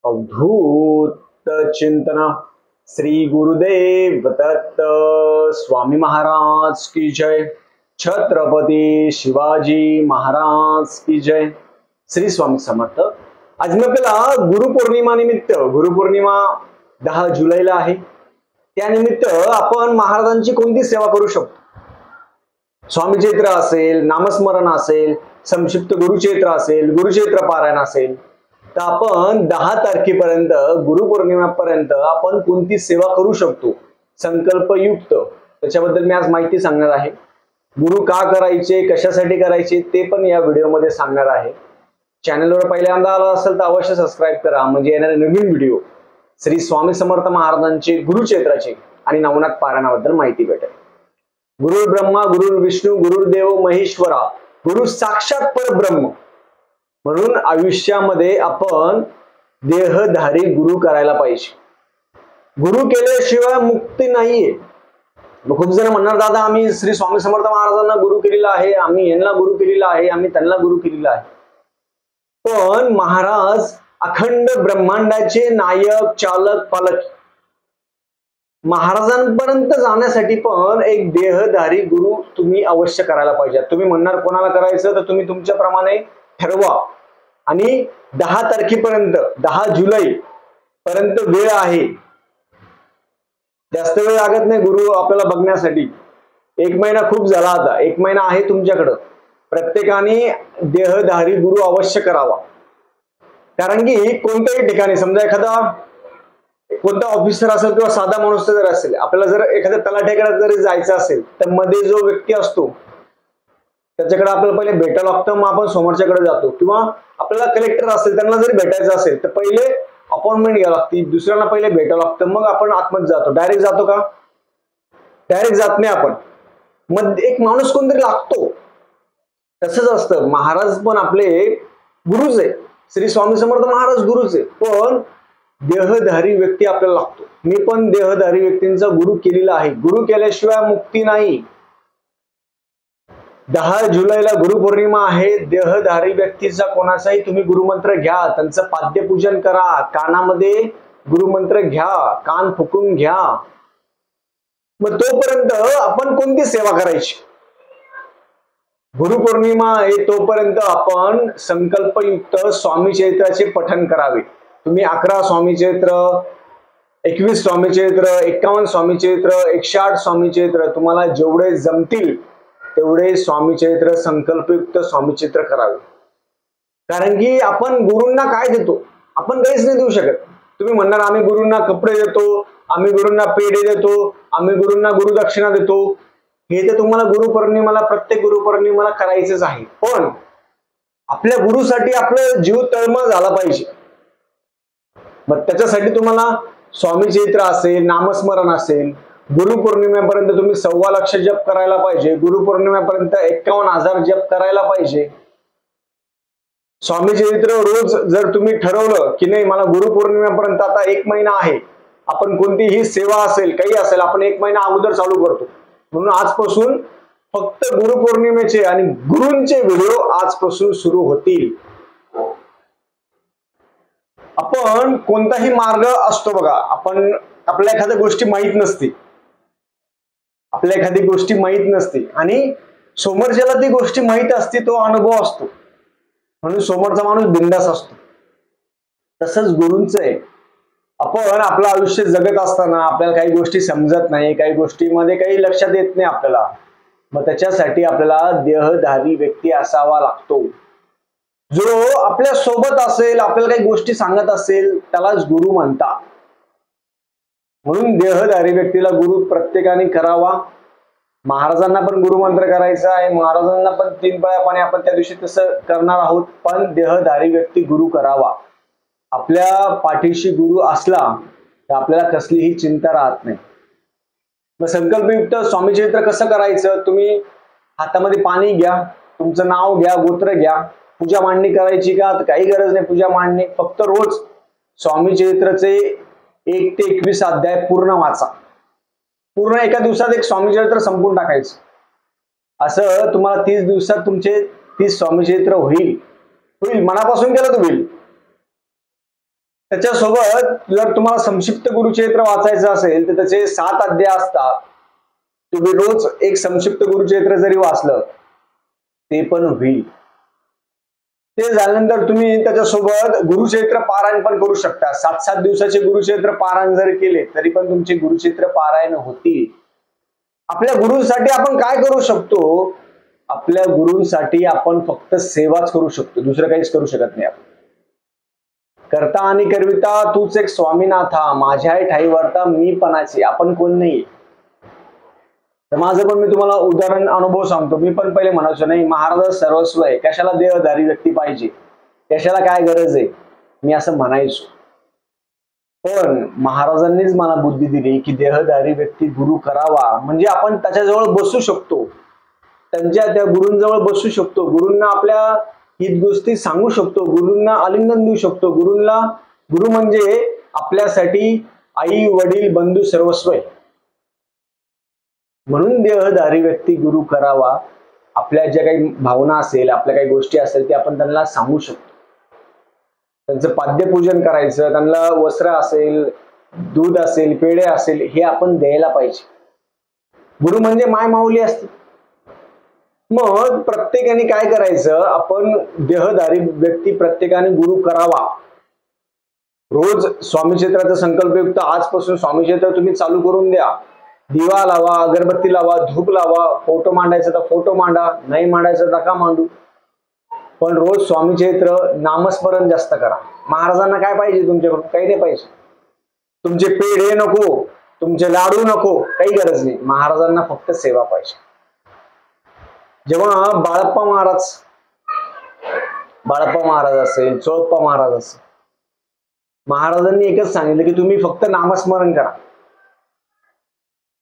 अवधूत चिंतन श्री गुरुदेव दत्त स्वामी महाराज की जय। छत्रपती शिवाजी महाराज की जय। श्री स्वामी समर्थ। आज मी आपल्याला गुरुपौर्णिमा निमित्त, गुरुपौर्णिमा 10 जुलैला आहे, त्यानिमित्त आपण महाराजांची कोणती सेवा करू शकतो? स्वामी चैत्र असेल, नामस्मरण असेल, संक्षिप्त गुरुचैत्र असेल, गुरुचैत्र पारायण असेल, तर आपण 10 तारखेपर्यंत गुरुपौर्णिमेपर्यंत आपण कोणती सेवा करू शकतो संकल्पयुक्त, त्याच्याबद्दल मी आज माहिती सांगणार आहे। गुरु का करायचे, कशासाठी करायचे ते पण या व्हिडिओमध्ये सांगणार आहे। चॅनलवर पहिल्यांदा आला असेल तर अवश्य सबस्क्राईब करा, म्हणजे येणारे नवीन व्हिडिओ श्री स्वामी समर्थ महाराजांचे गुरुचैत्राचे आणि नवनाथ पारायणाबद्दल माहिती भेटेल। गुरु ब्रह्मा गुरु विष्णू गुरुदेव महेश्वरा, गुरु साक्षात परब्रह्म, म्हणून आयुष्यामध्ये आपण देहधारी गुरु करायला पाहिजे। गुरु केल्याशिवाय मुक्ती नाहीये। खूप जण म्हणणार, दादा आम्ही श्री स्वामी समर्थ महाराजांना गुरु केलेला आहे, आम्ही यांना गुरु केलेला आहे, आम्ही त्यांना गुरु केलेला आहे, पण महाराज अखंड ब्रह्मांडाचे नायक चालक पालक, महाराजांपर्यंत जाण्यासाठी पण एक देहधारी गुरु तुम्ही अवश्य करायला पाहिजे। तुम्ही म्हणणार कोणाला करायचं, तर तुम्ही तुमच्याप्रमाणे ठरवा आणि 10 तारखेपर्यंत 10 जुलै पर्यंत वेळ आहे, जास्त वेळ लागत नाही गुरु आपल्याला बघण्यासाठी। 1 महिना खूप झाला, आता 1 महिना आहे तुमच्याकडं। प्रत्येकाने देहधारी गुरु अवश्य करावा, कारण की कोणत्याही ठिकाणी समजा एखादा कोणता ऑफिसर असेल किंवा साधा माणूस जर असेल, आपल्याला जर एखाद्या तलाठ्याकडे जरी जायचं असेल तर मध्ये जो व्यक्ती असतो त्याच्याकडे आपल्याला पहिले भेटायला लागतं, मग आपण समोरच्याकडे जातो। किंवा आपल्याला कलेक्टर असेल त्यांना जरी भेटायचं असेल तर पहिले अपॉइंटमेंट घ्यावी लागते, दुसऱ्यांना पहिले भेटावं लागतं, मग आपण आतमध्ये जातो। डायरेक्ट जातो का? डायरेक्ट जात नाही आपण, मग एक माणूस कोणतरी लागतो। तसंच असतं, महाराज पण आपले गुरुच आहे, श्री स्वामी समर्थ महाराज गुरुच आहे, पण देहधारी व्यक्ती आपल्याला लागतो। मी पण देहधारी व्यक्तींचा गुरु केलेला आहे। गुरु केल्याशिवाय मुक्ती नाही। 10 जुलैला गुरुपौर्णिमा आहे। देहधारी व्यक्तीचा कोणाचाही तुम्ही गुरुमंत्र घ्या, त्यांचं पाद्यपूजन करा, कानामध्ये गुरुमंत्र घ्या, कान फुकून घ्या। मग तोपर्यंत आपण कोणती सेवा करायची? गुरुपौर्णिमा आहे तोपर्यंत आपण संकल्पयुक्त स्वामी चैत्राचे पठण करावे। तुम्ही 11 स्वामी चैत्र, 21 स्वामी चैत्र, 51 स्वामी चैत्र, 108 स्वामी चैत्र, तुम्हाला जेवढे जमतील तेवढे स्वामी चैत्र, संकल्पयुक्त स्वामी चैत्र करावे। कारण की आपण गुरूंना काय देतो? आपण काहीच नाही देऊ शकत। तुम्ही म्हणणार आम्ही गुरूंना कपडे देतो, आम्ही गुरूंना पेढे देतो, आम्ही गुरूंना गुरुदक्षिणा देतो, हे तर तुम्हाला गुरुपौर्णिमेला, प्रत्येक गुरुपौर्णिमेला करायचंच आहे, पण आपल्या गुरुसाठी आपलं जीव तळमळ झाला पाहिजे। मग त्याच्यासाठी तुम्हाला स्वामी चैत्र असेल, नामस्मरण असेल, गुरुपौर्णिमेपर्यंत तुम्ही 1.25 लाख जप करायला पाहिजे, गुरुपौर्णिमेपर्यंत 51,000 जप करायला पाहिजे। स्वामी चरित्र रोज जर तुम्ही ठरवलं की नाही मला गुरुपौर्णिमेपर्यंत आता 1 महिना आहे, आपण कोणतीही सेवा असेल काही असेल आपण 1 महिना अगोदर चालू करतो। म्हणून आजपासून फक्त गुरुपौर्णिमेचे आणि गुरूंचे व्हिडिओ आजपासून सुरू होतील। आपण कोणताही मार्ग असतो बघा, आपण आपल्या एखाद्या गोष्टी माहित नसते, आपल्या एखादी गोष्टी माहित नसते आणि समोरच्याला ती गोष्टी माहित असते, तो अनुभव असतो, म्हणून समोरचा माणूस बिंदास असतो। तसंच गुरूंचं आहे, आपण आपलं आयुष्य जगत असताना आपल्याला काही गोष्टी समजत नाही, काही गोष्टीमध्ये काही लक्षात येत नाही आपल्याला, मग त्याच्यासाठी आपल्याला देहधारी व्यक्ती असावा लागतो, जो आपल्या सोबत असेल, आपल्याला काही गोष्टी सांगत असेल, त्यालाच गुरु म्हणतात। म्हणून देहधारी व्यक्तीला गुरु प्रत्येकाने करावा। महाराजांना पण गुरुमंत्र करायचा आहे, महाराजांना पण 3 पळ्या पाणी आपण त्या दिवशी तसं करणार आहोत, पण देहधारी व्यक्ती गुरु करावा। आपल्या पाठीशी गुरु असला तर आपल्याला कसलीही चिंता राहत नाही। मग संकल्पयुक्त स्वामी चरित्र कसं करायचं? तुम्ही हातामध्ये पाणी घ्या, तुमचं नाव घ्या, गोत्र घ्या, पूजा मांडणी करायची का? तर काही गरज नाही पूजा मांडणी, फक्त रोज स्वामी चरित्रचे 1 ते 21 अध्याय पूर्ण वाचा। पूर्ण एका दिवसात एक स्वामी चरित्र संपून टाकायचं, असं तुम्हाला 30 दिवसात तुमचे 30 स्वामी चरित्र होईल। मनापासून केलं तर होईल। त्याच्यासोबत जर तुम्हाला संक्षिप्त गुरुचरित्र वाचायचं असेल तर त्याचे 7 अध्याय असतात. तुम्ही रोज एक संक्षिप्त गुरुचरित्र जरी वाचलं ते पण होईल. ते झाल्यानंतर तुम्ही त्याच्यासोबत गुरुचरित्र पारायण पण करू शकता. 7-7 दिवसाचे गुरुचरित्र पारायण जरी केले तरी पण तुमचे गुरुचरित्र पारायण होतील. आपल्या गुरूंसाठी आपण काय करू शकतो? आपल्या गुरूंसाठी आपण फक्त सेवाच करू शकतो, दुसरं काहीच करू शकत नाही आपण. करता आणि करविता तूच एक स्वामीनाथा, माझ्या ठाई वर्ता मी पणाची. आपण कोण नाही. तर माझं पण मी तुम्हाला उदाहरण अनुभव सांगतो. मी पण पहिले म्हणायचो नाही महाराज सर्वस्व आहे, कशाला देहधारी व्यक्ती पाहिजे, कशाला काय गरज आहे, मी असं म्हणायचो. पण महाराजांनीच मला बुद्धी दिली की देहधारी व्यक्ती गुरु करावा, म्हणजे आपण त्याच्याजवळ बसू शकतो, त्या गुरूंजवळ बसू शकतो, गुरूंना आपल्या हित गोष्टी सांगू शकतो, गुरूंना आलिंगन देऊ शकतो. गुरु म्हणजे आपल्यासाठी आई वडील बंधू सर्वस्व आहे. म्हणून देहधारी व्यक्ती गुरु करावा. आपल्या ज्या काही भावना असेल, आपल्या काही गोष्टी असेल ते आपण त्यांना सांगू शकतो. त्यांचं पाद्यपूजन करायचं, त्यांना वस्त्र असेल, दूध असेल, पेढे असेल हे आपण द्यायला पाहिजे. गुरु म्हणजे माय माऊली असते. मग प्रत्येकाने काय करायचं, आपण देहधारी व्यक्ती प्रत्येकाने गुरु करावा. रोज स्वामी क्षेत्राचा संकल्पयुक्त आजपासून स्वामी क्षेत्र तुम्ही चालू करून द्या. दिवा लावा, अगरबत्ती लावा, धूप लावा, फोटो मांडायचा तर फोटो मांडा, नाही मांडायचं नका मांडू. पण रोज स्वामी चरित्र नामस्मरण जास्त करा. महाराजांना काय पाहिजे तुमच्याकडून? काही नाही पाहिजे. तुमचे पेढे नको, तुमचे लाडू नको, काही गरज नाही. महाराजांना फक्त सेवा पाहिजे. जेव्हा बाळप्पा महाराज असेल, चोळप्पा महाराज असेल, महाराजांनी एकच सांगितलं की तुम्ही फक्त नामस्मरण करा.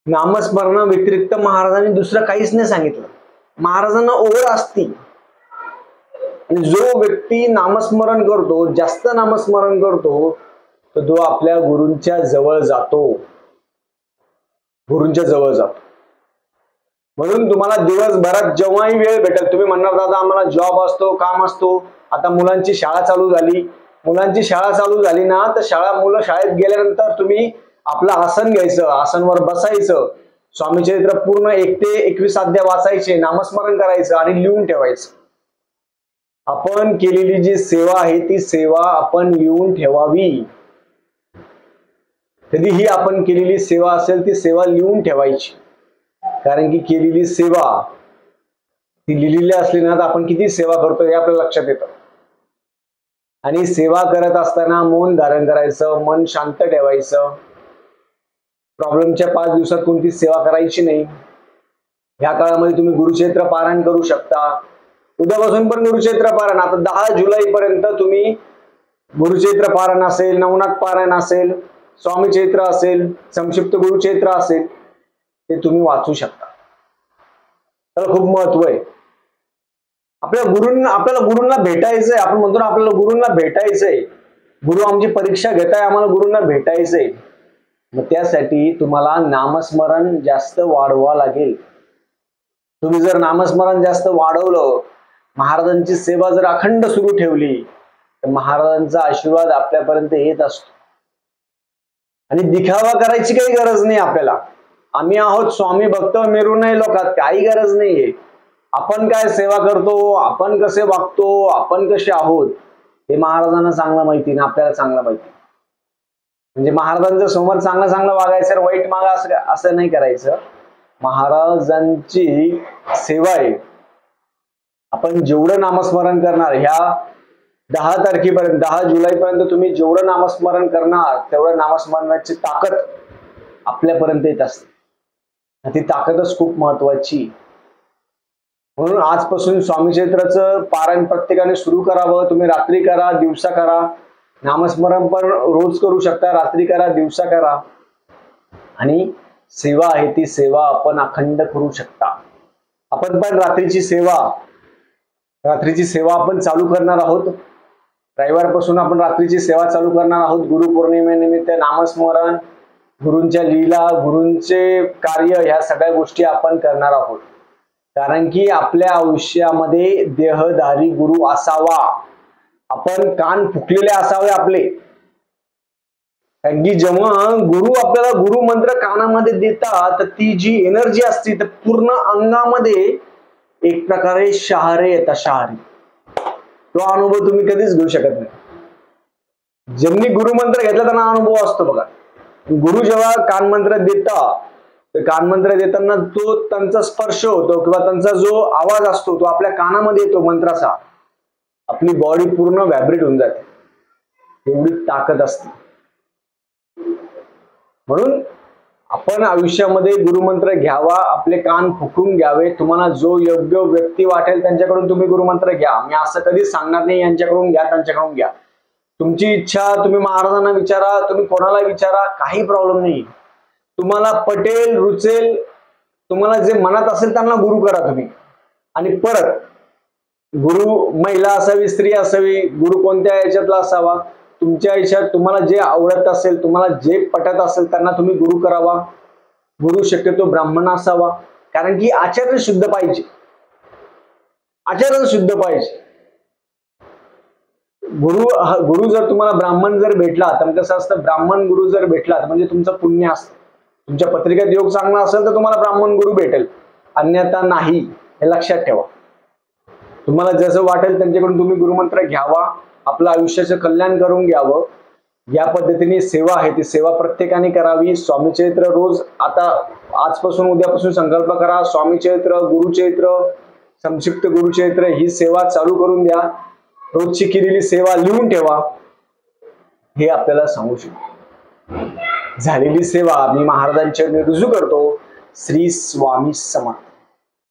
नामस्मरणा व्यतिरिक्त महाराजांनी दुसरं काहीच नाही सांगितलं. महाराजांना ओढ असती. आणि जो व्यक्ती नामस्मरण करतो, जास्त नामस्मरण करतो, तर तो आपल्या गुरूंच्या जवळ जातो. म्हणून तुम्हाला दिवसभरात जेव्हाही वेळ भेटेल, तुम्ही म्हणणार दादा आम्हाला जॉब असतो, काम असतो, आता मुलांची शाळा चालू झाली ना, तर मुलं शाळेत गेल्यानंतर तुम्ही आपलं आसन घ्यायचं, आसनवर बसायचं, स्वामीचरित्र पूर्ण 1 ते 21 अध्याय वाचायचे, नामस्मरण करायचं आणि लिहून ठेवायचं. आपण केलेली जी सेवा आहे ती सेवा आपण लिहून ठेवावी. कधीही आपण केलेली सेवा असेल ती सेवा लिहून ठेवायची. कारण की केलेली सेवा ती लिहिलेली असली ना तर आपण किती सेवा करतो हे आपल्या लक्षात येतं. आणि सेवा करत असताना मौन धारण करायचं, मन शांत ठेवायचं. प्रॉब्लेमच्या 5 दिवसात कोणतीच सेवा करायची नाही. ह्या काळामध्ये तुम्ही गुरुचरित्र पारायण करू शकता. उद्यापासून पण गुरुचरित्र पारायण, आता 10 जुलै पर्यंत तुम्ही गुरुचरित्र पारायण असेल, नवनाथ पारायण असेल, स्वामी चरित्र असेल, संक्षिप्त गुरुचरित्र असेल, ते तुम्ही वाचू शकता. त्याला खूप महत्व आहे. आपल्याला गुरूंना भेटायचंय. आपण म्हणतो ना आपल्याला गुरूंना भेटायचंय. गुरु आमची परीक्षा घेताय, आम्हाला गुरूंना भेटायचंय. मग त्यासाठी तुम्हाला नामस्मरण जास्त वाढवा लागेल. तुम्ही जर नामस्मरण जास्त वाढवलं, महाराजांची सेवा जर अखंड सुरू ठेवली, तर महाराजांचा आशीर्वाद आपल्यापर्यंत येत असतो. आणि दिखावा करायची काही गरज नाही आपल्याला. आम्ही आहोत स्वामी भक्त, मिरू नये लोकात, काही गरज नाहीये. आपण काय सेवा करतो, आपण कसे वागतो, आपण कसे आहोत हे महाराजांना चांगलं माहिती ना, आपल्याला चांगलं माहिती. म्हणजे महाराजांच्या समोर चांगलं वागायचं, वाईट मागा असं नाही करायचं. महाराजांची सेवा आहे. आपण जेवढं नामस्मरण करणार, ह्या 10 तारखेपर्यंत 10 जुलैपर्यंत तुम्ही जेवढं नामस्मरण करणार तेवढं नामस्मरणाची ताकद आपल्यापर्यंत येत असते. ती ताकदच खूप महत्वाची. म्हणून आजपासून स्वामी चरित्राचं पारायण प्रत्येकाने सुरू करावं. तुम्ही रात्री करा, दिवसा करा. नामस्मरण पण रोज करू शकता, रात्री करा, दिवसा करा. आणि सेवा आहे ती सेवा आपण अखंड करू शकता. आपण पण रात्रीची सेवा आपण चालू करणार आहोत. रविवारपासून आपण रात्रीची सेवा चालू करणार आहोत. गुरुपौर्णिमेनिमित्त नामस्मरण, गुरूंच्या लीला, गुरूंचे कार्य, ह्या सगळ्या गोष्टी आपण करणार आहोत. कारण की आपल्या आयुष्यामध्ये देहधारी गुरु असावा. आपण कान फुकलेले असावे आपले. कारण की जेव्हा गुरु आपल्याला गुरु मंत्र कानामध्ये देतात तर ती जी एनर्जी असते तर पूर्ण अंगामध्ये एक प्रकारे शहारे येतात, शहारे. तो अनुभव तुम्ही कधीच घेऊ शकत नाही. ज्यांनी गुरुमंत्र घेतला त्यांना अनुभव असतो बघा. गुरु जेव्हा कानमंत्र देतात तर कानमंत्र देताना तो त्यांचा स्पर्श होतो किंवा त्यांचा जो आवाज असतो तो आपल्या कानामध्ये येतो मंत्राचा, आपली बॉडी पूर्ण व्हायब्रेट होऊन जाते. एवढी ताकद असते. म्हणून आपण आयुष्यामध्ये गुरुमंत्र घ्यावा, आपले कान फुकून घ्यावे. तुम्हाला जो योग्य व्यक्ती वाटेल त्यांच्याकडून तुम्ही गुरुमंत्र घ्या. मी असं कधीच सांगणार नाही यांच्याकडून घ्या त्यांच्याकडून घ्या. तुमची इच्छा, तुम्ही महाराजांना विचारा, तुम्ही कोणाला विचारा, काही प्रॉब्लेम नाही. तुम्हाला पटेल, रुचेल, तुम्हाला जे मनात असेल त्यांना गुरु करा तुम्ही. आणि परत गुरु महिला असावी, स्त्री असावी, गुरु कोणत्या याच्यातला असावा, तुमच्या आयुष्यात तुम्हाला जे आवडत असेल, तुम्हाला जे पटत असेल त्यांना तुम्ही गुरु करावा. गुरु शक्यतो ब्राह्मण असावा, कारण की आचरण शुद्ध पाहिजे. आचरण शुद्ध पाहिजे. गुरु जर तुम्हाला ब्राह्मण जर भेटला तर कसं असतं, ब्राह्मण गुरु जर भेटला म्हणजे तुमचं पुण्य असतं. तुमच्या पत्रिकेत योग चांगला असेल तर तुम्हाला ब्राह्मण गुरु भेटेल, अन्यथा नाही, हे लक्षात ठेवा. तुम्हाला जसं वाटेल त्यांच्याकडून तुम्ही गुरुमंत्र घ्यावा, आपलं आयुष्याचं कल्याण करून घ्यावं. या पद्धतीने सेवा आहे ती सेवा प्रत्येकाने करावी. स्वामी चरित्र रोज, आता आजपासून उद्यापासून संकल्प करा, स्वामी चरित्र, गुरुचरित्र, संक्षिप्त गुरुचरित्र ही सेवा चालू करून द्या. रोजची केलेली सेवा लिहून ठेवा. हे आपल्याला सांगू शकतो. झालेली सेवा मी महाराजांच्या रुजू करतो. श्री स्वामी समर्थ.